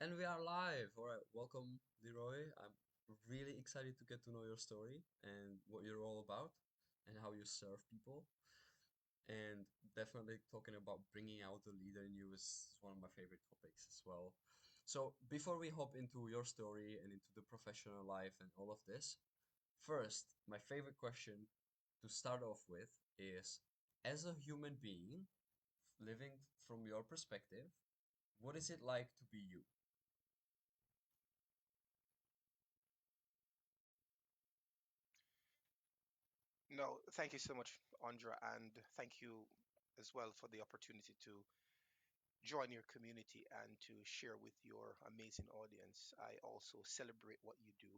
And we are live. All right, welcome, Leroy. I'm really excited to get to know your story and what you're all about and how you serve people. And definitely talking about bringing out the leader in you is one of my favorite topics as well. So, before we hop into your story and into the professional life and all of this, first, my favorite question to start off with is, as a human being, living from your perspective, what is it like to be you? No, thank you so much, Andra, and thank you as well for the opportunity to join your community and to share with your amazing audience. I also celebrate what you do,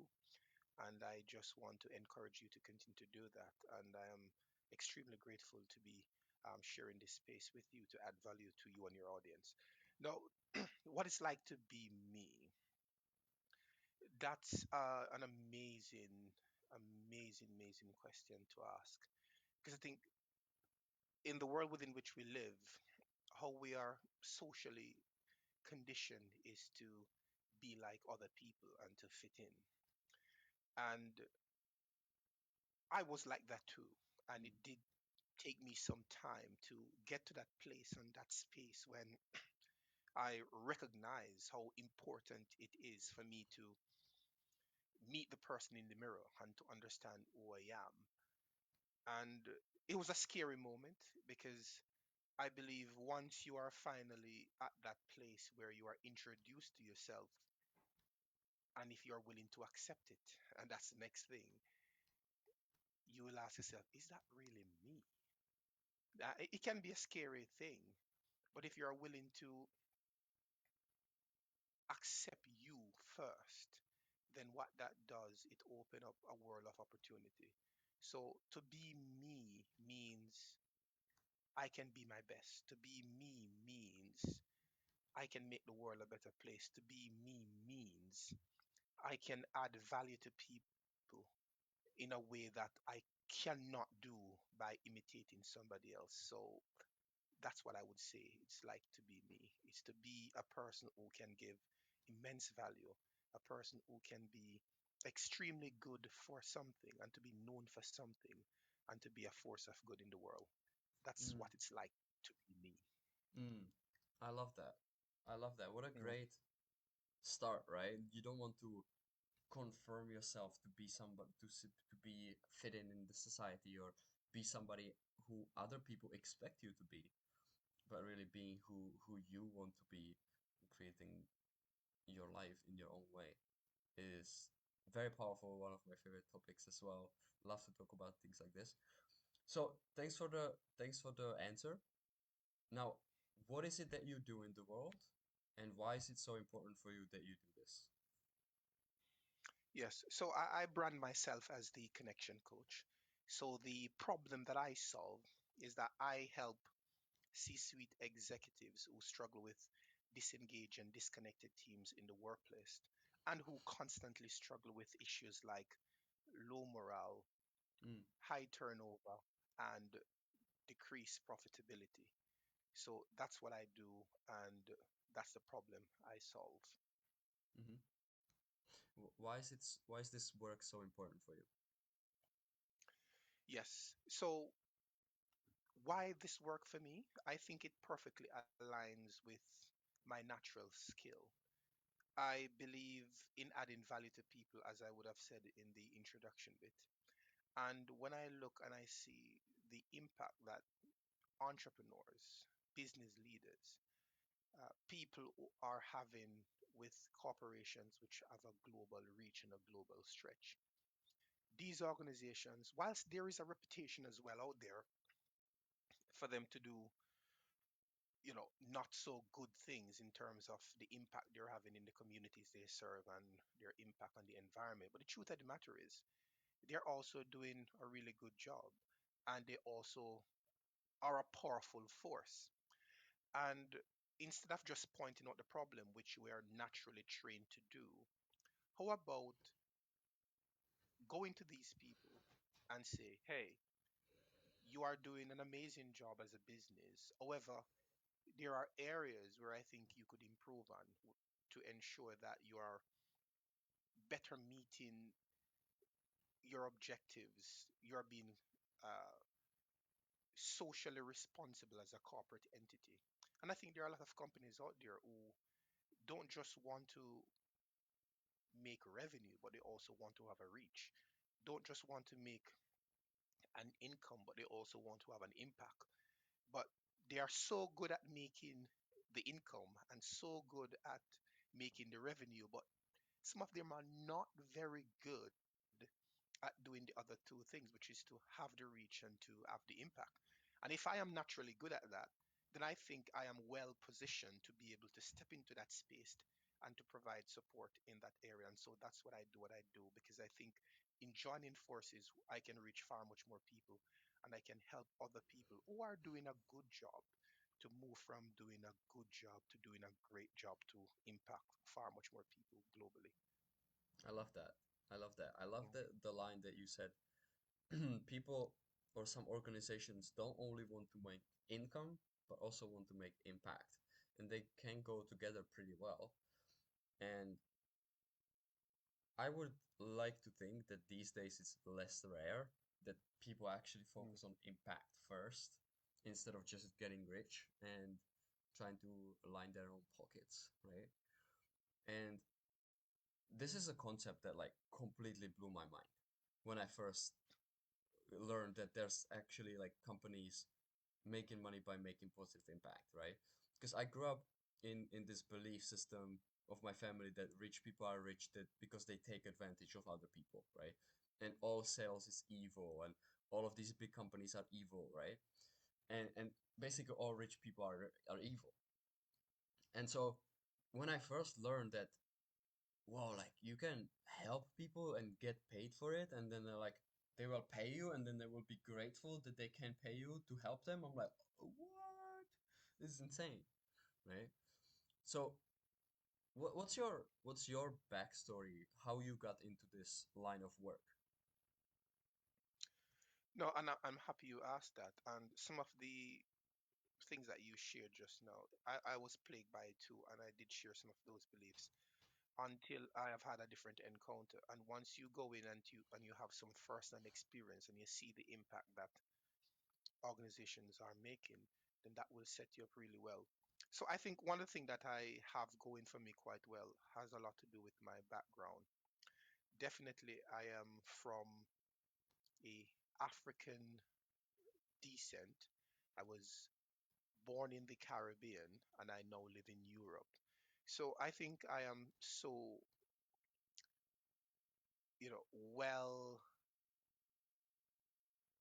and I just want to encourage you to continue to do that. And I am extremely grateful to be sharing this space with you to add value to you and your audience. Now, what it's like to be me, that's an amazing question to ask. Because I think in the world within which we live, how we are socially conditioned is to be like other people and to fit in. And I was like that too. And it did take me some time to get to that place and that space when I recognize how important it is for me to meet the person in the mirror and to understand who I am. And it was a scary moment because I believe once you are finally at that place where you are introduced to yourself, and if you're willing to accept it, and that's the next thing, you will ask yourself, is that really me? It can be a scary thing, but if you're willing to accept you first, then what that does, it open up a world of opportunity. So to be me means I can be my best. To be me means I can make the world a better place. To be me means I can add value to people in a way that I cannot do by imitating somebody else. So that's what I would say it's like to be me. It's to be a person who can give immense value, a person who can be extremely good for something and to be known for something and to be a force of good in the world. That's Mm, what it's like to be me. mm. I love that. I love that. What a Mm. great start, right? You don't want to confirm yourself to be somebody to be fit in the society or be somebody who other people expect you to be, but really being who you want to be, creating your life in your own way is very powerful. One of my favorite topics as well. Love to talk about things like this. So thanks for the answer. Now, what is it that you do in the world, and why is it so important for you that you do this? Yes, so I brand myself as the connection coach. So the problem that I solve is that I help C-suite executives who struggle with disengaged and disconnected teams in the workplace and who constantly struggle with issues like low morale, Mm, high turnover, and decreased profitability. So that's what I do, and that's the problem I solve. hmm why is this work so important for you? Yes. So why this work for me? I think it perfectly aligns with my natural skill. I believe in adding value to people, as I would have said in the introduction bit. And when I look and I see the impact that entrepreneurs, business leaders, people who are having with corporations which have a global reach and a global stretch, these organizations, whilst there is a reputation as well out there for them to do not so good things in terms of the impact they're having in the communities they serve and their impact on the environment. But the truth of the matter is, they're also doing a really good job and they also are a powerful force. And instead of just pointing out the problem, which we are naturally trained to do, how about going to these people and say, hey, you are doing an amazing job as a business. However, there are areas where I think you could improve on. to ensure that you are better meeting your objectives, you're being uh, socially responsible as a corporate entity. And I think there are a lot of companies out there who don't just want to make revenue, but they also want to have a reach. Don't just want to make an income, but they also want to have an impact. But they are so good at making the income and so good at making the revenue, but some of them are not very good at doing the other two things, which is to have the reach and to have the impact. And if I am naturally good at that, then I think I am well positioned to be able to step into that space and to provide support in that area. And so that's what I do, because I think in joining forces, I can reach far much more people and I can help other people who are doing a good job to move from doing a good job to doing a great job to impact far much more people globally. I love that. I love that. I love Mm. the line that you said. People or some organizations don't only want to make income, but also want to make impact. And they can go together pretty well. And I would like to think that these days it's less rare that people actually Mm. focus on impact first instead of just getting rich and trying to line their own pockets, right? And this is a concept that like completely blew my mind when I first learned that there's actually like companies making money by making positive impact, right? Because I grew up in this belief system of my family that rich people are rich that because they take advantage of other people, right? And all sales is evil and all of these big companies are evil, right? And basically all rich people are evil. And so when I first learned that, wow, like you can help people and get paid for it, and then they're like they will pay you and then they will be grateful that they can pay you to help them. I'm like, what? This is insane, right? So what's your backstory? How you got into this line of work? No, and I'm happy you asked that. And some of the things that you shared just now, I was plagued by it too, and I did share some of those beliefs until I have had a different encounter. And once you go in and you have some first-hand experience and you see the impact that organizations are making, then that will set you up really well. So I think one of the things that I have going for me quite well has a lot to do with my background. Definitely, I am from a African descent. I was born in the Caribbean and I now live in Europe. So I think I am so, well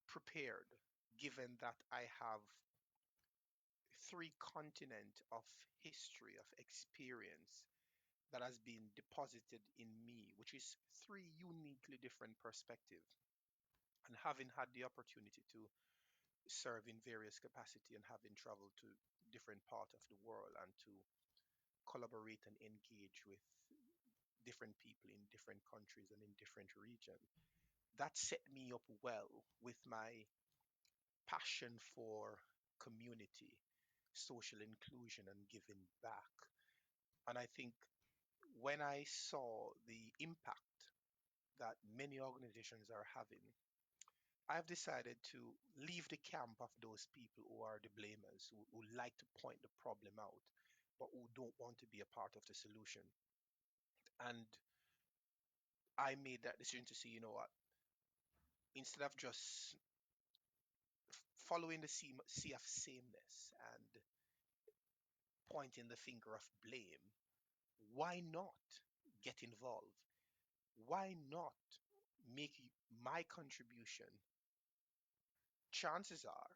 prepared, given that I have three continent of history, of experience that has been deposited in me, which is three uniquely different perspectives. And having had the opportunity to serve in various capacity and having traveled to different parts of the world and to collaborate and engage with different people in different countries and in different regions. That set me up well with my passion for community, social inclusion, and giving back. And I think when I saw the impact that many organizations are having, I've decided to leave the camp of those people who are the blamers, who like to point the problem out, but who don't want to be a part of the solution. And I made that decision to say, you know what, instead of just following the sea of sameness and pointing the finger of blame, why not get involved? Why not make my contribution? Chances are,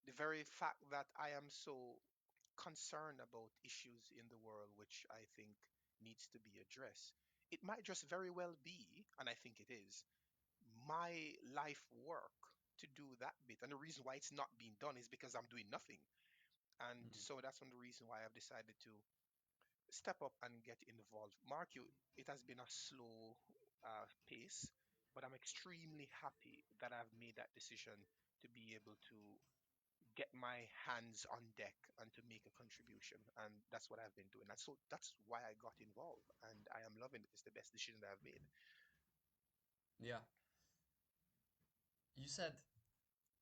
the very fact that I am so concerned about issues in the world which I think needs to be addressed, it might just very well be, and I think it is, my life work to do that bit. And the reason why it's not being done is because I'm doing nothing. And Mhm. so that's one of the reasons why I've decided to step up and get involved. Mark, it has been a slow pace, but I'm extremely happy that I've made that decision to be able to get my hands on deck and to make a contribution. And that's what I've been doing. And so that's why I got involved. And I am loving it. It's the best decision that I've made. Yeah. You said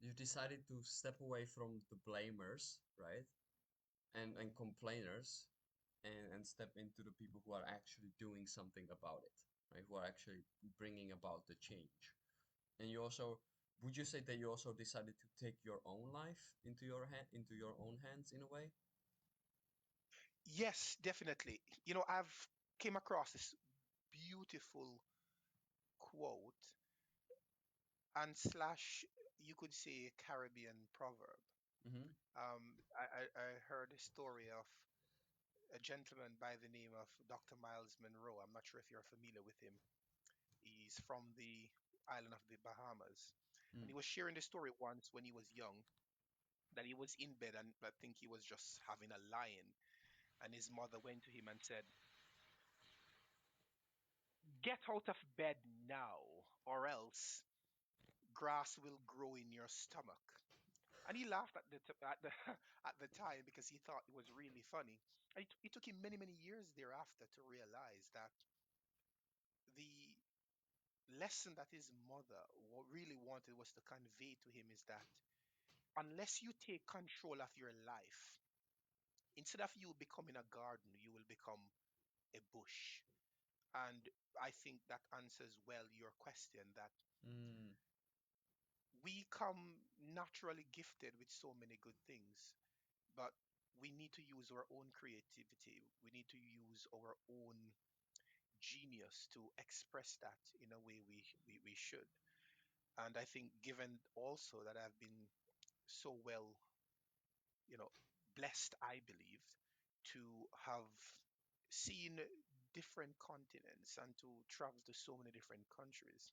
you decided to step away from the blamers, right? And complainers, and step into the people who are actually doing something about it, right? Who are actually bringing about the change. And you also, would you say that you also decided to take your own life into your own hands in a way? Yes, definitely. I've came across this beautiful quote and slash, you could say, Caribbean proverb. Mm-hmm. I heard a story of a gentleman by the name of Dr. Miles Monroe. I'm not sure if you're familiar with him. He's from the island of the Bahamas. And Mm. he was sharing the story once when he was young that he was in bed and I think he was just having a lion. And his mother went to him and said, "Get out of bed now, or else grass will grow in your stomach." And he laughed at the at the time because he thought it was really funny. And it took him many years thereafter to realize that the lesson that his mother really wanted was to convey to him is that unless you take control of your life, instead of you becoming a garden, you will become a bush. And I think that answers well your question that Mm. we come naturally gifted with so many good things, but we need to use our own creativity. We need to use our own genius to express that in a way we should. And I think, given also that I've been so well, you know, blessed, I believe, to have seen different continents and to travel to so many different countries,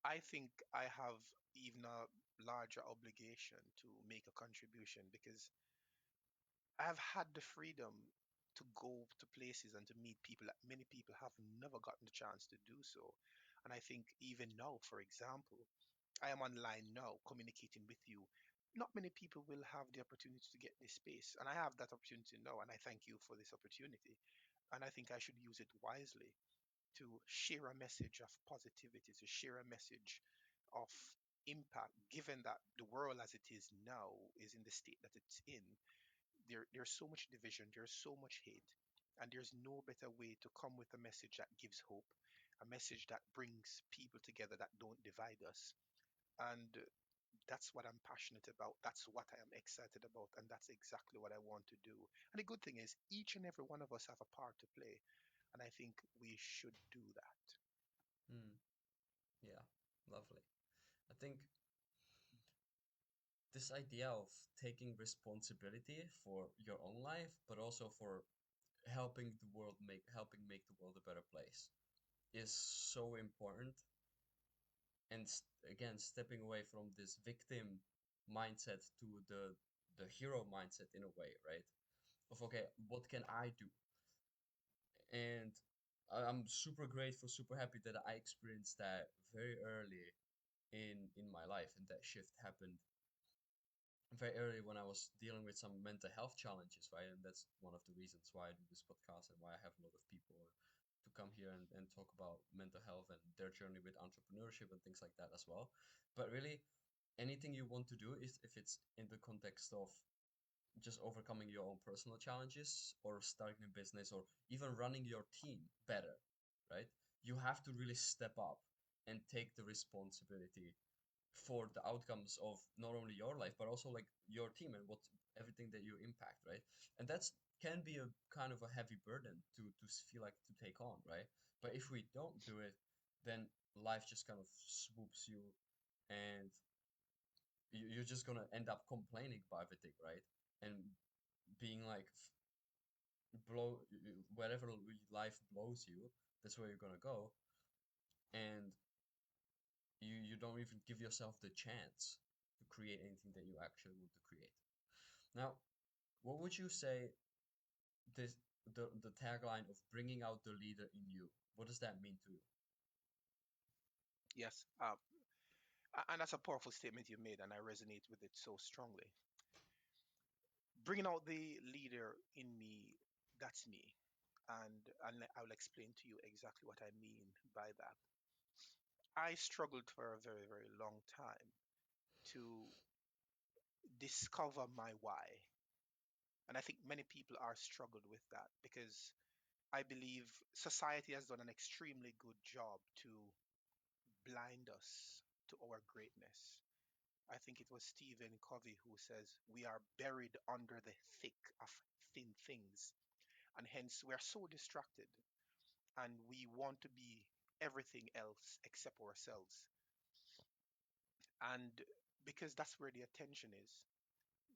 I think I have even a larger obligation to make a contribution because I've had the freedom to go to places and to meet people that many people have never gotten the chance to do so. And I think even now, for example, I am online now communicating with you. Not many people will have the opportunity to get this space. And I have that opportunity now. And I thank you for this opportunity. And I think I should use it wisely to share a message of positivity, to share a message of impact, given that the world as it is now is in the state that it's in. There's so much division, there's so much hate, and there's no better way to come with a message that gives hope, a message that brings people together, that don't divide us. And that's what I'm passionate about. That's what I am excited about. And that's exactly what I want to do. And the good thing is, each and every one of us have a part to play. And I think we should do that. Mm. Yeah, lovely. I think this idea of taking responsibility for your own life, but also for helping make the world a better place is so important. And again, stepping away from this victim mindset to the hero mindset in a way, right? Of okay, what can I do? And I'm super grateful, super happy that I experienced that very early in my life, and that shift happened very early when I was dealing with some mental health challenges, right? And that's one of the reasons why I do this podcast and why I have a lot of people to come here and talk about mental health and their journey with entrepreneurship and things like that as well. But really, anything you want to do is if it's in the context of just overcoming your own personal challenges or starting a business or even running your team better, right? You have to really step up and take the responsibility for the outcomes of not only your life but also like your team and what everything that you impact, right? And that's can be a kind of a heavy burden to feel like to take on, right? But if we don't do it, then life just kind of swoops you, and you're just gonna end up complaining about everything, right? And being like blow wherever life blows you, that's where you're gonna go, and you don't even give yourself the chance to create anything that you actually want to create. Now, what would you say this the tagline of bringing out the leader in you? What does that mean to you? Yes. And that's a powerful statement you made, and I resonate with it so strongly. Bringing out the leader in me, that's me. And I will explain to you exactly what I mean by that. I struggled for a very, very long time to discover my why. And I think many people are struggled with that because I believe society has done an extremely good job to blind us to our greatness. I think it was Stephen Covey who says we are buried under the thick of thin things, and hence we are so distracted and we want to be everything else except ourselves. And because that's where the attention is,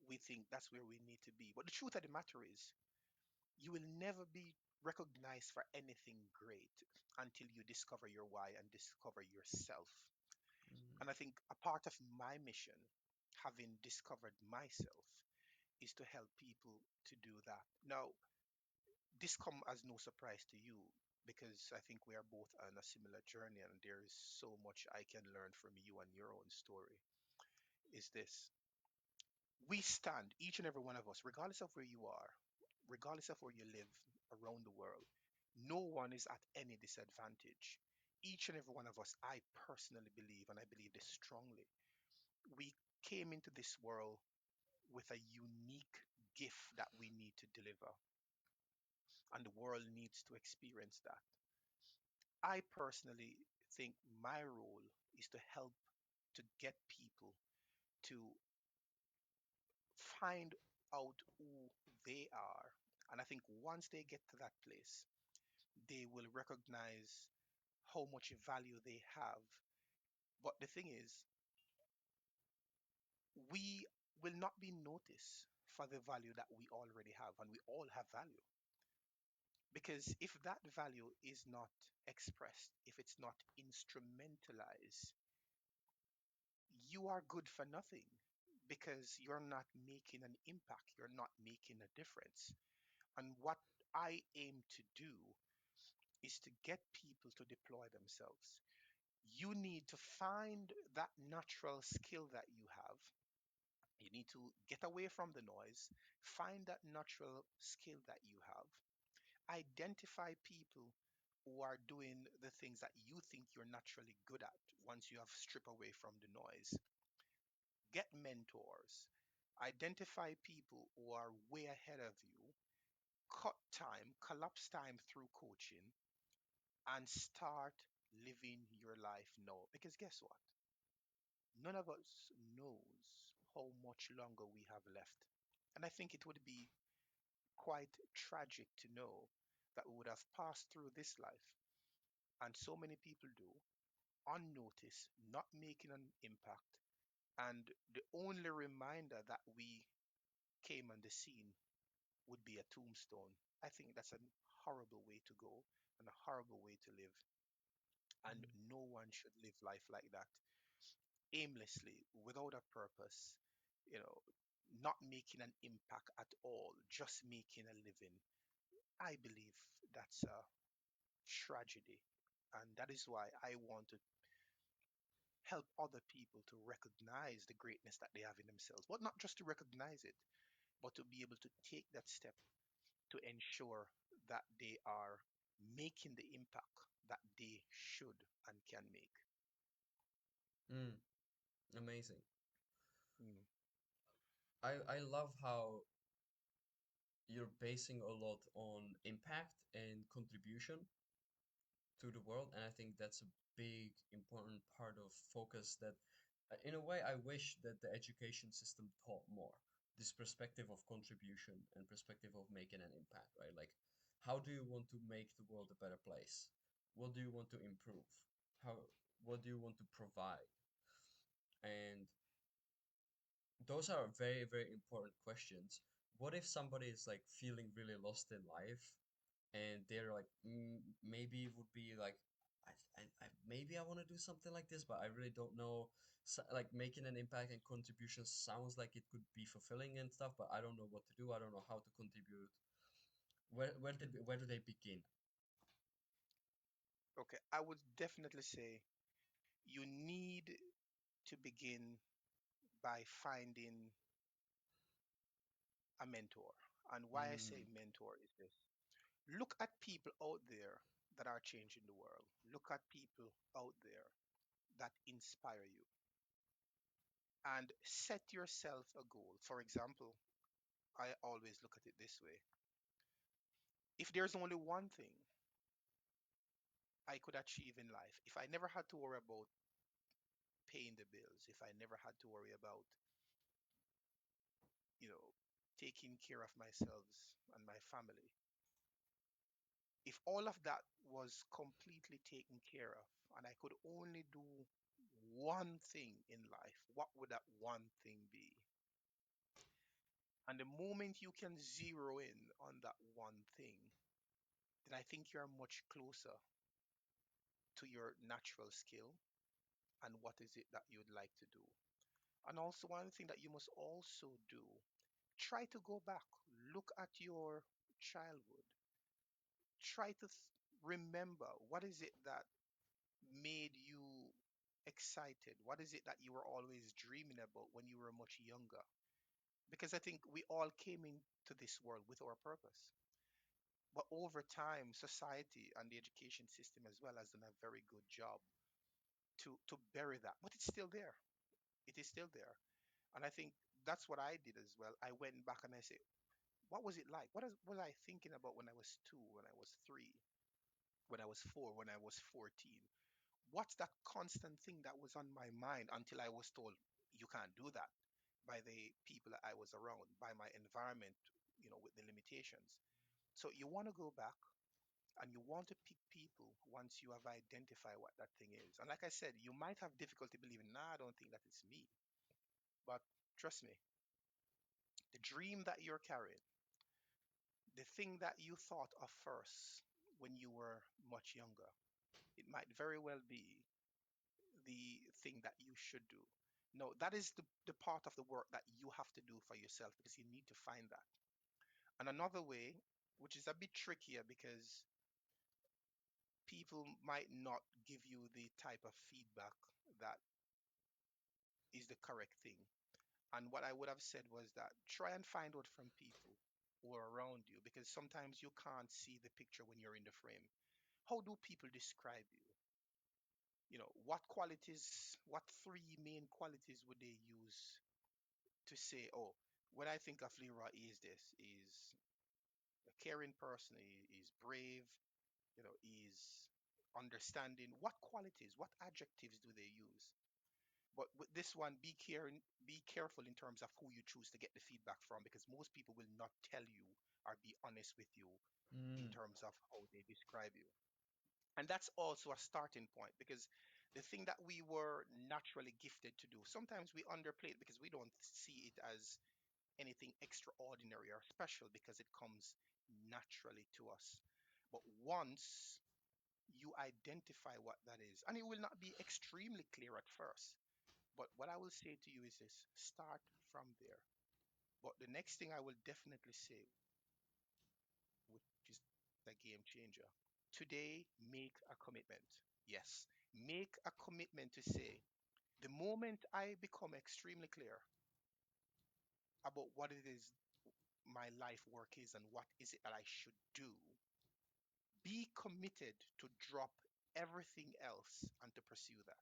we think that's where we need to be. But the truth of the matter is, you will never be recognized for anything great until you discover your why and discover yourself. Mm, And I think a part of my mission, having discovered myself, is to help people to do that. Now, this come as no surprise to you because I think we are both on a similar journey and there is so much I can learn from you and your own story. Is this: we stand, each and every one of us, regardless of where you are, regardless of where you live around the world, no one is at any disadvantage. Each and every one of us, I personally believe, and I believe this strongly, we came into this world with a unique gift that we need to deliver, and the world needs to experience that. I personally think my role is to help to get people to find out who they are. And I think once they get to that place, they will recognize how much value they have. But the thing is, we will not be noticed for the value that we already have, and we all have value. Because if that value is not expressed, if it's not instrumentalized, you are good for nothing because you're not making an impact, you're not making a difference. And what I aim to do is to get people to deploy themselves. You need to find that natural skill that you have. You need to get away from the noise, find that natural skill that you have, identify people who are doing the things that you think you're naturally good at once you have stripped away from the noise. Get mentors, identify people who are way ahead of you, cut time, collapse time through coaching, and start living your life now. Because guess what? None of us knows how much longer we have left. And I think it would be quite tragic to know that we would have passed through this life, and so many people do, unnoticed, not making an impact. And the only reminder that we came on the scene would be a tombstone. I think that's a horrible way to go and a horrible way to live. And mm, no one should live life like that, aimlessly, without a purpose, you know, not making an impact at all, just making a living. I believe that's a tragedy. And that is why I want to help other people to recognize the greatness that they have in themselves. But not just to recognize it, but to be able to take that step to ensure that they are making the impact that they should and can make. mm, amazing. Mm. I love how you're basing a lot on impact and contribution to the world, and I think that's a big important part of focus that in a way I wish that the education system taught more this perspective of contribution and perspective of making an impact, right? Like, how do you want to make the world a better place? What do you want to improve? How, what do you want to provide? And those are very, very important questions. What if somebody is like feeling really lost in life and they're like, maybe it would be like, maybe I want to do something like this, but I really don't know. So, like making an impact and contribution sounds like it could be fulfilling and stuff, but I don't know what to do. I don't know how to contribute. Where do they begin? Okay, I would definitely say you need to begin by finding a mentor. And why I say Mm. mentor is this: look at people out there that are changing the world, look at people out there that inspire you, and set yourself a goal. For example, I always look at it this way: if there's only one thing I could achieve in life, if I never had to worry about paying the bills, if I never had to worry about, you know, taking care of myself and my family, if all of that was completely taken care of and I could only do one thing in life, what would that one thing be? And the moment you can zero in on that one thing, then I think you're much closer to your natural skill and what is it that you'd like to do. And also, one thing that you must also do: try to go back, look at your childhood, try to remember what is it that made you excited, what is it that you were always dreaming about when you were much younger. Because I think we all came into this world with our purpose, but over time society and the education system as well has done a very good job to bury that, but it's still there. It is still there. And I think that's what I did as well. I went back and I said, what was it like? Was I thinking about when I was 2, when I was 3, when I was 4, when I was 14? What's that constant thing that was on my mind until I was told you can't do that by the people that I was around, by my environment, with the limitations. So you want to go back and you want to pick people once you have identified what that thing is. And like I said, you might have difficulty believing, nah, I don't think that it's me. But trust me, the dream that you're carrying, the thing that you thought of first when you were much younger, it might very well be the thing that you should do. No, that is the part of the work that you have to do for yourself because you need to find that. And another way, which is a bit trickier because people might not give you the type of feedback that is the correct thing. And what I would have said was that try and find out from people who are around you because sometimes you can't see the picture when you're in the frame. How do people describe you? What qualities, what three main qualities would they use to say, oh, when I think of Leroy, is this, is a caring person, is brave, is understanding. What qualities, what adjectives do they use? But with this one, be careful in terms of who you choose to get the feedback from, because most people will not tell you or be honest with you in Mm. terms of how they describe you. And that's also a starting point because the thing that we were naturally gifted to do, sometimes we underplay it because we don't see it as anything extraordinary or special because it comes naturally to us. But once you identify what that is, and it will not be extremely clear at first, but what I will say to you is this: start from there. But the next thing I will definitely say, which is a game changer, today make a commitment. Yes, make a commitment to say, the moment I become extremely clear about what it is my life work is and what is it that I should do, be committed to drop everything else and to pursue that.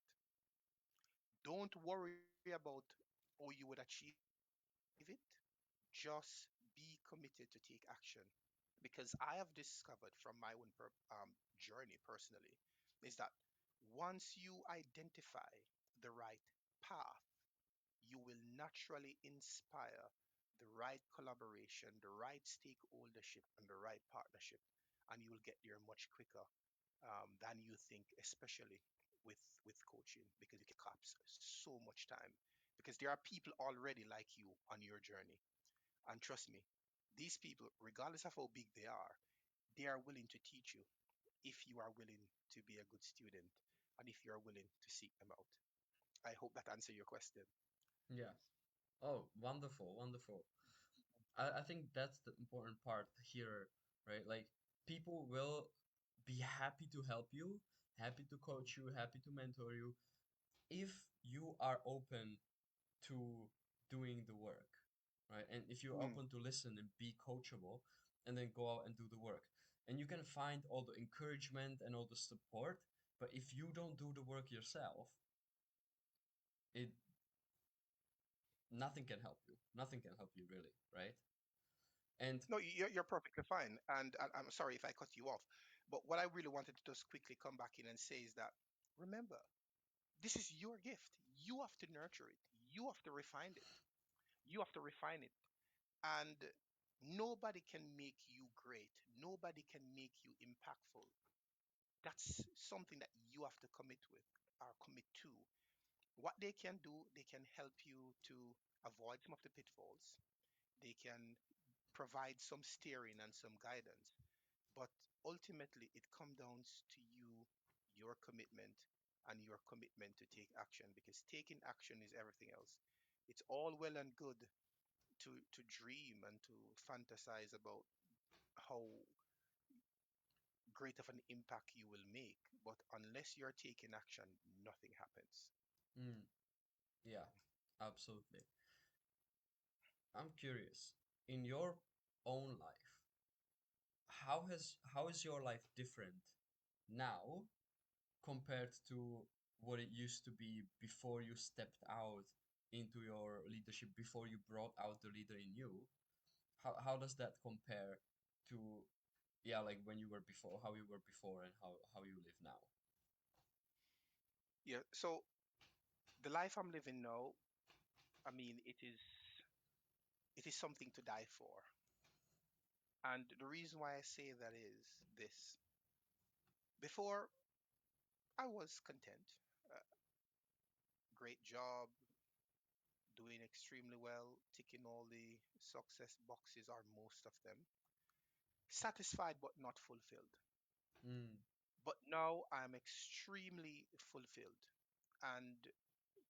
Don't worry about how you would achieve it. Just be committed to take action. Because I have discovered from my own journey personally is that once you identify the right path, you will naturally inspire the right collaboration, the right stakeholdership, and the right partnership, and you will get there much quicker than you think, especially with coaching, because you can collapse so much time. Because there are people already like you on your journey, and trust me, these people, regardless of how big they are willing to teach you if you are willing to be a good student and if you are willing to seek them out. I hope that answers your question. Yeah. Oh, wonderful, wonderful. I think that's the important part here, right? Like people will be happy to help you, happy to coach you, happy to mentor you if you are open to doing the work, right? And if you're Mm. open to listen and be coachable, and then go out and do the work, and you can find all the encouragement and all the support, but if you don't do the work yourself, it nothing can help you. Nothing can help you really, right? And No, you're perfectly fine. And I'm sorry if I cut you off. But what I really wanted to just quickly come back in and say is that remember, this is your gift. You have to nurture it. You have to refine it. You have to refine it. And nobody can make you great. Nobody can make you impactful. That's something that you have to commit with or commit to. What they can do, they can help you to avoid some of the pitfalls. They can provide some steering and some guidance. But ultimately, it comes down to you, your commitment, and your commitment to take action because taking action is everything else. It's all well and good to dream and to fantasize about how great of an impact you will make, but unless you're taking action, nothing happens. mm, yeah, absolutely. I'm curious, in your own life, how is your life different now compared to what it used to be before you stepped out into your leadership, before you brought out the leader in you? How does that compare to, yeah, like when you were before, how you were before, and how you live now? Yeah, so the life I'm living now, I mean, it is something to die for. And the reason why I say that is this. Before, I was content. Uh, Great job, doing extremely well, ticking all the success boxes, or most of them. Satisfied but not fulfilled. Mm, But now I'm extremely fulfilled. And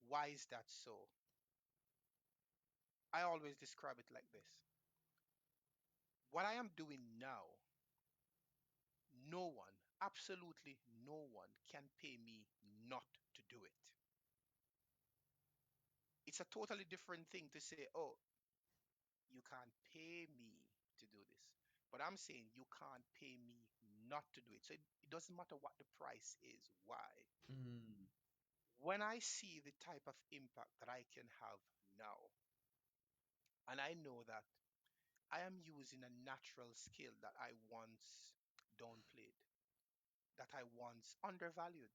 why is that so? I always describe it like this. What I am doing now, no one, absolutely no one, can pay me not to do it. It's a totally different thing to say, oh, you can't pay me to do this. But I'm saying you can't pay me not to do it. So it doesn't matter what the price is. Why? mm, When I see the type of impact that I can have now, and I know that I am using a natural skill that I once downplayed, that I once undervalued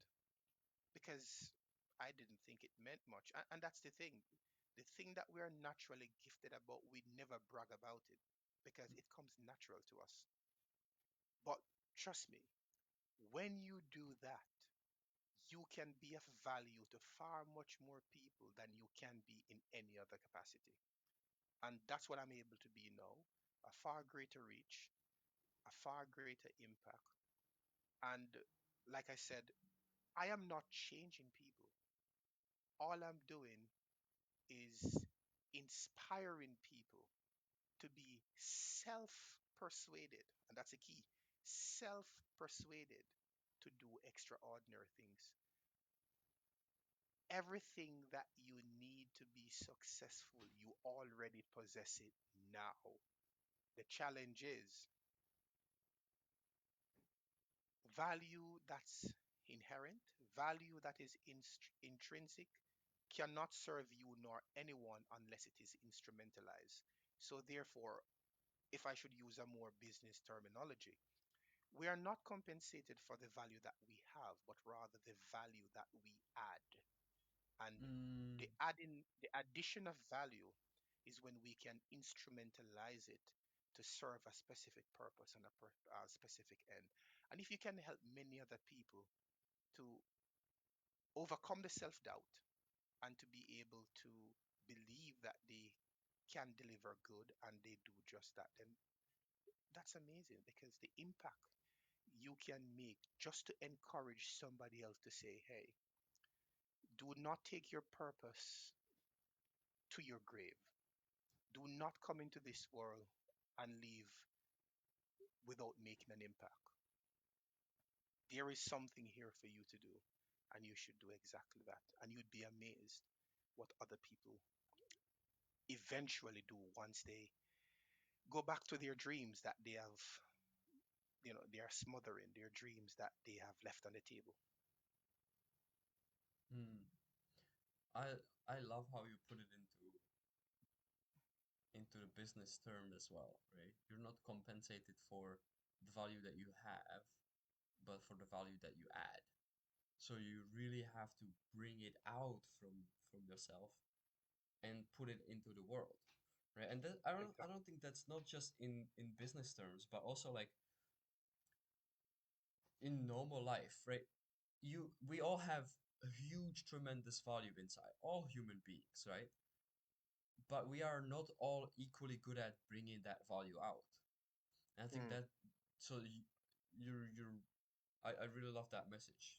because I didn't think it meant much. And that's the thing. The thing that we are naturally gifted about, we never brag about it because it comes natural to us. But trust me, when you do that, you can be of value to far much more people than you can be in any other capacity. And that's what I'm able to be now, a far greater reach, a far greater impact. And like I said, I am not changing people. All I'm doing is inspiring people to be self persuaded. And that's a key, self persuaded to do extraordinary things. Everything that you need to be successful, you already possess it now. The challenge is value that's inherent, value that is intrinsic, cannot serve you nor anyone unless it is instrumentalized. So, therefore, if I should use a more business terminology, we are not compensated for the value that we have, but rather the value that we add. And mm, the addition of value is when we can instrumentalize it to serve a specific purpose and a specific end. And if you can help many other people to overcome the self doubt and to be able to believe that they can deliver good and they do just that, then that's amazing because the impact you can make just to encourage somebody else to say, hey, do not take your purpose to your grave. Do not come into this world and leave without making an impact. There is something here for you to do. and you should do exactly that. And you'd be amazed what other people eventually do once they go back to their dreams that they have, they are smothering their dreams that they have left on the table. Hmm. I I love how you put it into the business term as well, right? You're not compensated for the value that you have, but for the value that you add. So you really have to bring it out from yourself and put it into the world, right? And that, I Exactly. don't think that's not just in business terms, but also like in normal life, right? We all have a huge, tremendous value inside, all human beings, right? But we are not all equally good at bringing that value out. And I think Mm. that so you're I really love that message.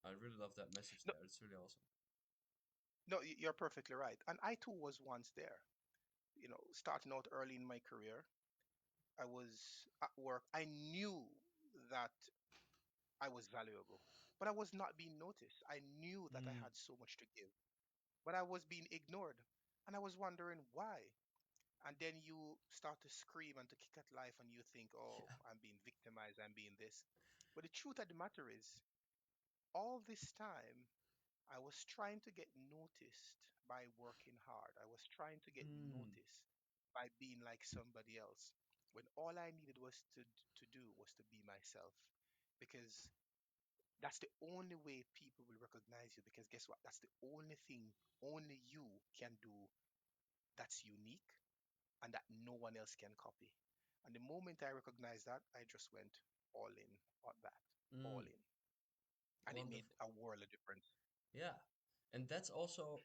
I really love that message No, there. It's really awesome. no, you're perfectly right. And I too was once there. Starting out early in my career, I was at work. I knew that I was valuable, but I was not being noticed. I knew that I Mm, had so much to give, but I was being ignored. And I was wondering why. And then you start to scream and to kick at life, and you think, oh, yeah. I'm being victimized, I'm being this. But the truth of the matter is, all this time, I was trying to get noticed by working hard. I was trying to get Mm, noticed by being like somebody else. When all I needed was to do was to be myself. Because that's the only way people will recognize you. Because guess what? That's the only thing only you can do that's unique and that no one else can copy. And the moment I recognized that, I just went all in on that, all mm, in. And it made wonderful. a world of difference. Yeah. And that's also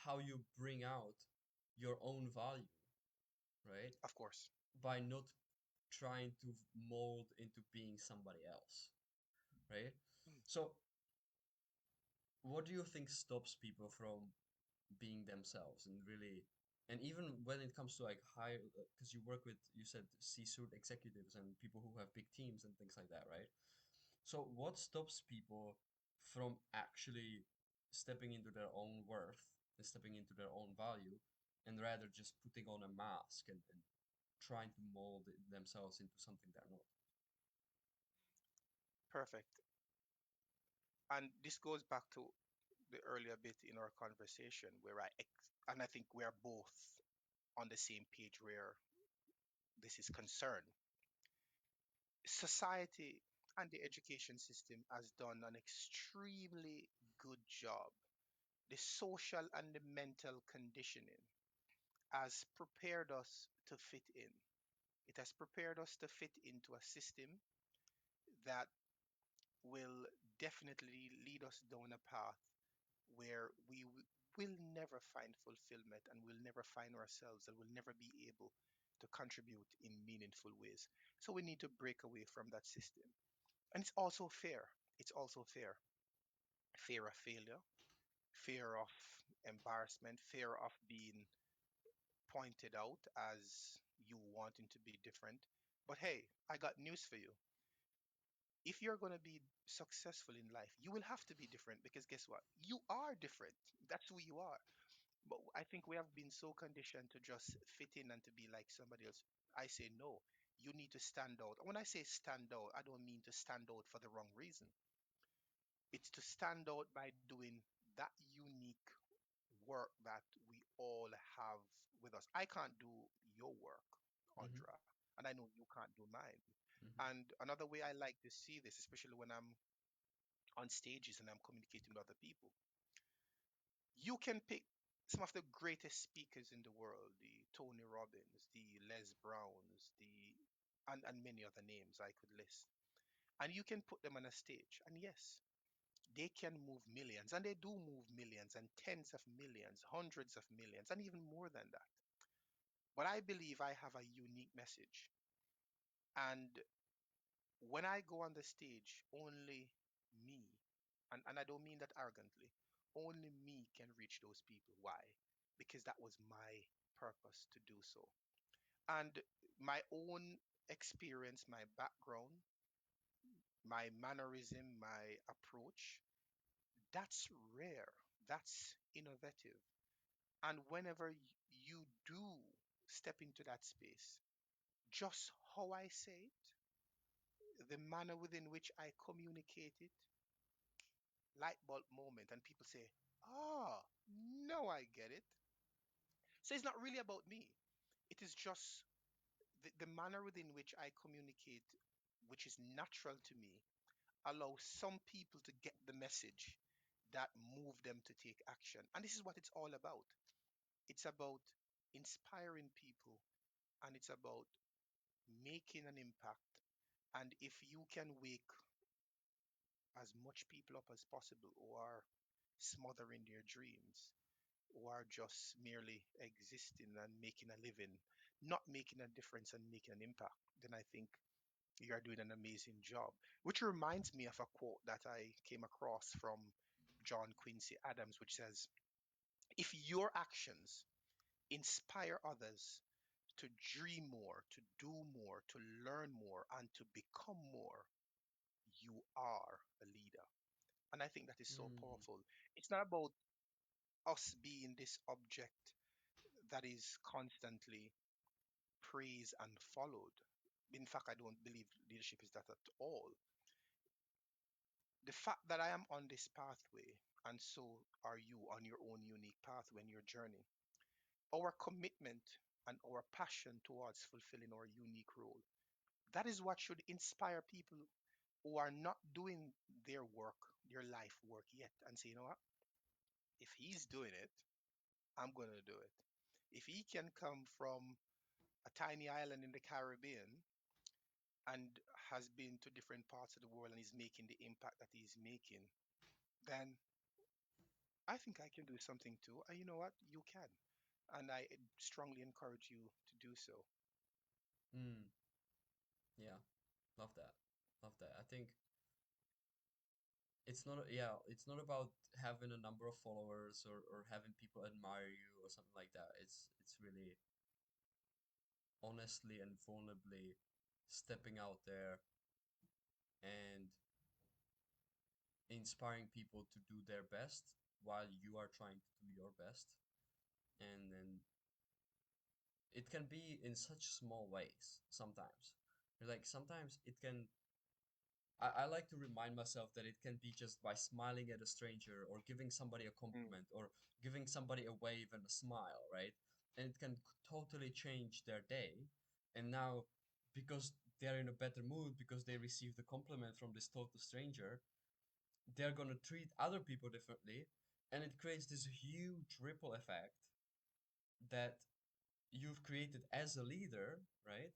how you bring out your own value, right? Of course. By not trying to mold into being somebody else, right? Mm. So, what do you think stops people from being themselves and really, and even when it comes to like high, because you work with, you said C-suite executives and people who have big teams and things like that, right? So, what stops people from actually stepping into their own worth and stepping into their own value and rather just putting on a mask and trying to mold themselves into something they're not? Perfect. And this goes back to the earlier bit in our conversation where and I think we are both on the same page where this is concerned. Society and the education system has done an extremely good job. The social and the mental conditioning has prepared us to fit in. It has prepared us to fit into a system that will definitely lead us down a path where will never find fulfillment and will never find ourselves and will never be able to contribute in meaningful ways. So we need to break away from that system. And it's also fair. It's also fair. Fear of failure, fear of embarrassment, fear of being pointed out as you wanting to be different. But hey, I got news for you. If you're going to be successful in life, you will have to be different because guess what? You are different. That's who you are. But I think we have been so conditioned to just fit in and to be like somebody else. I say no. You need to stand out. When I say stand out, I don't mean to stand out for the wrong reason. It's to stand out by doing that unique work that we all have with us. I can't do your work, Mm-hmm, Andra, and I know you can't do mine. mm-hmm, And another way I like to see this, especially when I'm on stages and I'm communicating with other people, you can pick some of the greatest speakers in the world, the Tony Robbins, the Les Browns, and many other names I could list. And you can put them on a stage. And yes, they can move millions, and they do move millions and tens of millions, hundreds of millions, and even more than that. But I believe I have a unique message. And when I go on the stage, only me, and I don't mean that arrogantly, only me can reach those people. Why? Because that was my purpose to do so. And my own experience, my background, my mannerism, my approach That's rare. That's innovative. And whenever you do step into that space, just how I say it, the manner within which I communicate it, light bulb moment, and people say, ah, no, I get it. So it's not really about me. It is just the manner within which I communicate, which is natural to me, allows some people to get the message that move them to take action. And this is what it's all about. It's about inspiring people, and it's about making an impact. And if you can wake as much people up as possible who are smothering their dreams, who are just merely existing and making a living, not making a difference and making an impact, then I think you are doing an amazing job. Which reminds me of a quote that I came across from John Quincy Adams, which says, if your actions inspire others to dream more, to do more, to learn more, and to become more, you are a leader. And I think that is so Mm, powerful. It's not about us being this object that is constantly praised and followed. In fact, I don't believe leadership is that at all. The fact that I am on this pathway, and so are you on your own unique pathway in your journey, our commitment and our passion towards fulfilling our unique role, that is what should inspire people who are not doing their work, their life work yet, and say, you know what? If he's doing it, I'm going to do it. If he can come from a tiny island in the Caribbean and has been to different parts of the world and is making the impact that he's making, then I think I can do something too. And you know what? You can. And I strongly encourage you to do so. mm, yeah, love that. Love that. I think it's not about having a number of followers or having people admire you or something like that. It's really honestly and vulnerably stepping out there and inspiring people to do their best while you are trying to do your best. And then it can be in such small ways sometimes. Like sometimes it can I like to remind myself that it can be just by smiling at a stranger or giving somebody a Mm. compliment or giving somebody a wave and a smile, right? And it can totally change their day. And now, because they're in a better mood because they received a compliment from this total stranger, they're gonna treat other people differently. And it creates this huge ripple effect that you've created as a leader, right?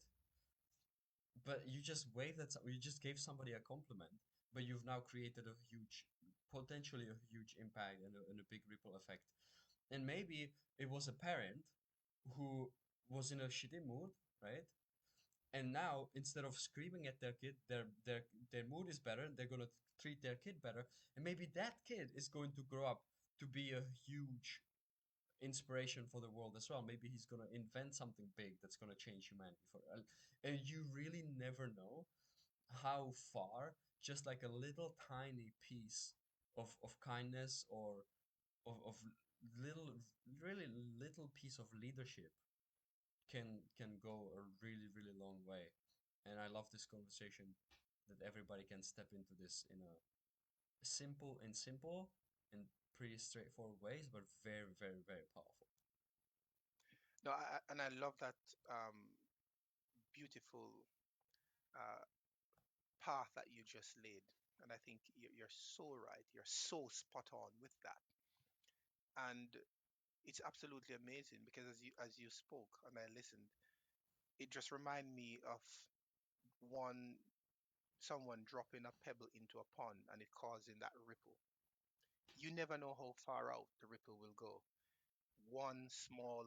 But you just waved at you just gave somebody a compliment, but you've now created a huge, potentially a huge impact and a big ripple effect. And maybe it was a parent who was in a shitty mood, right? And now instead of screaming at their kid, their mood is better. They're gonna treat their kid better, and maybe that kid is going to grow up to be a huge inspiration for the world as well. Maybe he's gonna invent something big that's gonna change humanity for, and you really never know how far just like a little tiny piece of kindness or of little really little piece of leadership can go a really long way. And I love this conversation that everybody can step into this in a simple and pretty straightforward ways, but very powerful. No, and I love that um, beautiful uh, path that you just laid. And I think you're so right. You're so spot on with that. And it's absolutely amazing because as you spoke and I listened, it just reminded me of one someone dropping a pebble into a pond and it causing that ripple. You never know how far out the ripple will go. One small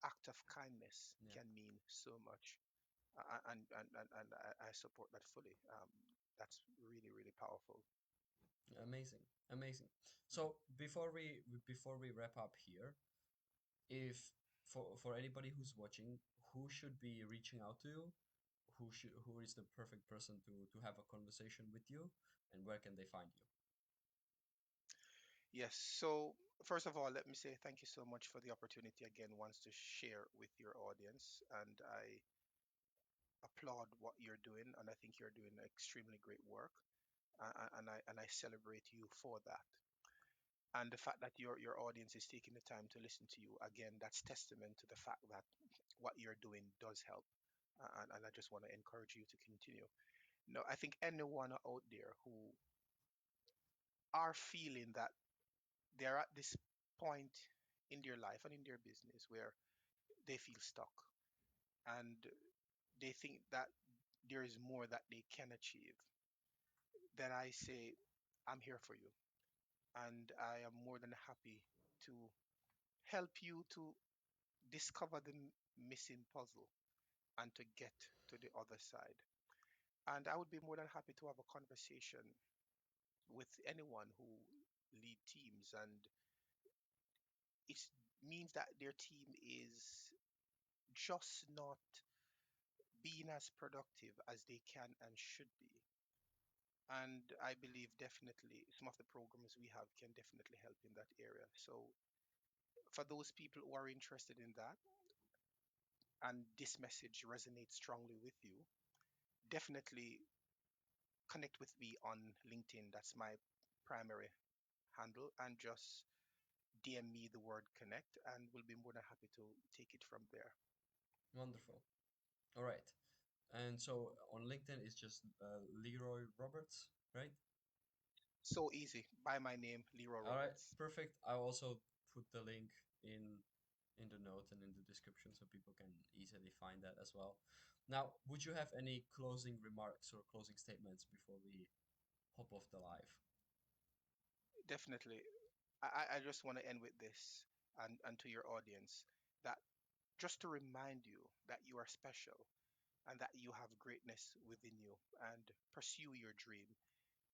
act of kindness Yeah, can mean so much. And I support that fully. That's really, really powerful. amazing, amazing. Mm. So before we wrap up here, if for anybody who's watching, who should be reaching out to you? Who is the perfect person to have a conversation with you, and where can they find you? Yes. So, first of all, let me say thank you so much for the opportunity again once to share with your audience. And I applaud what you're doing, and I think you're doing extremely great work. And I celebrate you for that. And the fact that your audience is taking the time to listen to you again, that's testament to the fact that what you're doing does help. And I just want to encourage you to continue. No, I think anyone out there who are feeling that they're at this point in their life and in their business where they feel stuck and they think that there is more that they can achieve, then I say, I'm here for you. And I am more than happy to help you to discover the missing puzzle and to get to the other side. And I would be more than happy to have a conversation with anyone who lead teams, and it means that their team is just not being as productive as they can and should be. And I believe definitely some of the programs we have can definitely help in that area. So for those people who are interested in that and this message resonates strongly with you, definitely connect with me on LinkedIn. That's my primary handle, and just DM me the word connect, and we'll be more than happy to take it from there. Wonderful. All right. And so on LinkedIn, it's just Leroy Roberts, right? So easy. By my name, Leroy All right, Roberts. perfect. I'll also put the link in the note and in the description so people can easily find that as well. Now, would you have any closing remarks or closing statements before we hop off the live? Definitely. I just want to end with this, and to your audience, that just to remind you that you are special and that you have greatness within you, and pursue your dream,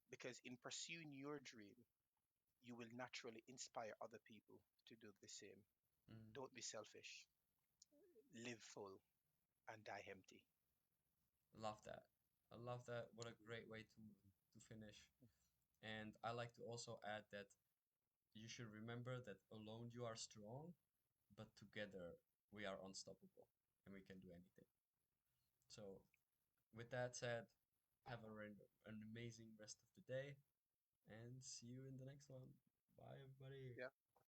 because in pursuing your dream, you will naturally inspire other people to do the same. Mm, Don't be selfish, live full, and die empty. love that. I love that. What a great way to finish. And I like to also add that you should remember that alone you are strong, but together we are unstoppable and we can do anything. So, with that said, have an amazing rest of the day and see you in the next one. Bye, everybody. Yeah.